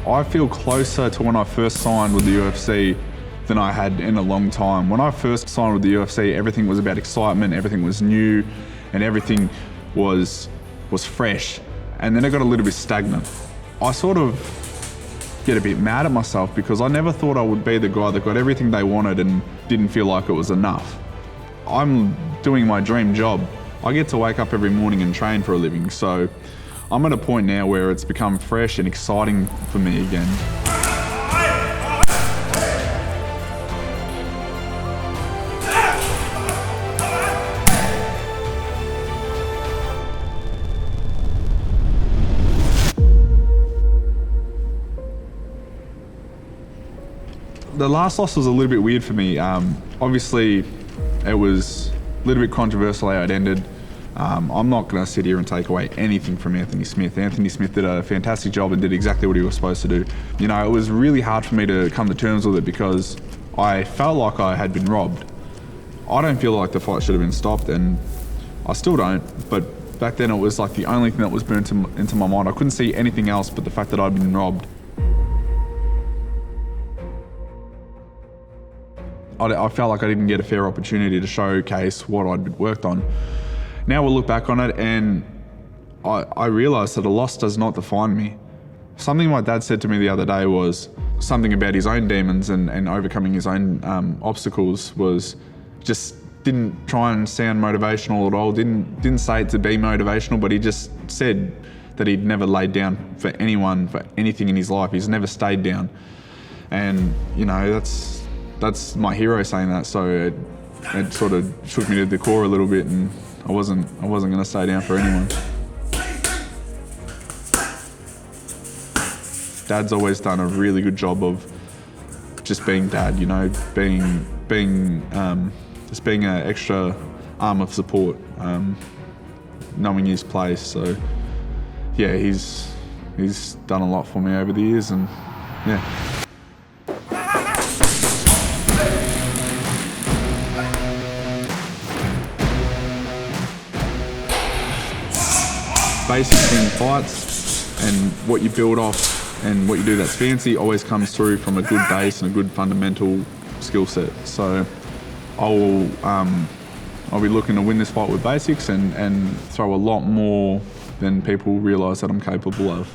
I feel closer to when I first signed with the UFC than I had in a long time. When I first signed with the UFC, everything was about excitement, everything was new, and everything was fresh. And then it got a little bit stagnant. I sort of get a bit mad at myself because I never thought I would be the guy that got everything they wanted and didn't feel like it was enough. I'm doing my dream job. I get to wake up every morning and train for a living, so I'm at a point now where it's become fresh and exciting for me again. The last loss was a little bit weird for me. Obviously, it was a little bit controversial how it ended. I'm not going to sit here and take away anything from Anthony Smith. Anthony Smith did a fantastic job and did exactly what he was supposed to do. You know, it was really hard for me to come to terms with it because I felt like I had been robbed. I don't feel like the fight should have been stopped, and I still don't, but back then it was like the only thing that was burnt into my mind. I couldn't see anything else but the fact that I'd been robbed. I felt like I didn't get a fair opportunity to showcase what I'd worked on. Now we'll look back on it and I realised that a loss does not define me. Something my dad said to me the other day was something about his own demons and overcoming his own obstacles. Was just didn't try and sound motivational at all, didn't say it to be motivational, but he just said that he'd never laid down for anyone, for anything in his life. He's never stayed down. And you know, that's my hero saying that, so it sort of shook me to the core a little bit, and I wasn't going to stay down for anyone. Dad's always done a really good job of just being dad, you know, being just being an extra arm of support, knowing his place. So yeah, he's done a lot for me over the years, and yeah. Basics in fights and what you build off and what you do that's fancy always comes through from a good base and a good fundamental skill set. So I'll be looking to win this fight with basics and throw a lot more than people realise that I'm capable of.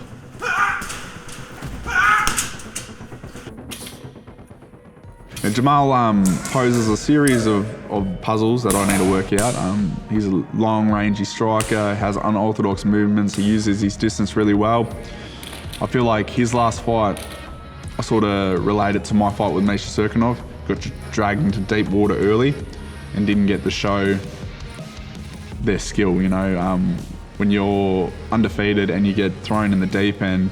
Now, Jamal poses a series of puzzles that I need to work out. He's a long-rangey striker, has unorthodox movements, he uses his distance really well. I feel like his last fight, I sort of related to my fight with Misha Serkinov. Got dragged into deep water early and didn't get to show their skill, you know. When you're undefeated and you get thrown in the deep end,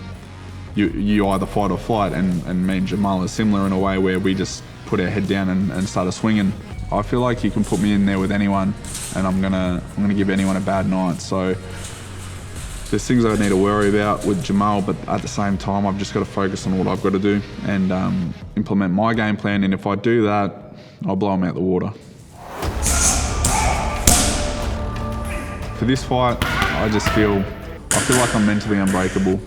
you either fight or flight, and me and Jamal are similar in a way where we just put our head down and started swinging. I feel like you can put me in there with anyone and I'm gonna give anyone a bad night. So there's things I need to worry about with Jamal, but at the same time I've just got to focus on what I've got to do and implement my game plan, and if I do that, I'll blow him out the water. For this fight, I feel like I'm mentally unbreakable.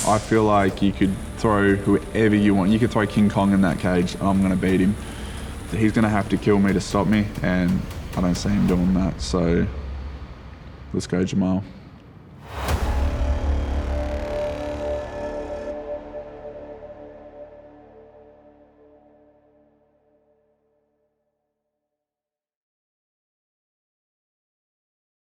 I feel like you could throw whoever you want. You could throw King Kong in that cage, I'm going to beat him. He's going to have to kill me to stop me, and I don't see him doing that. So let's go, Jamal.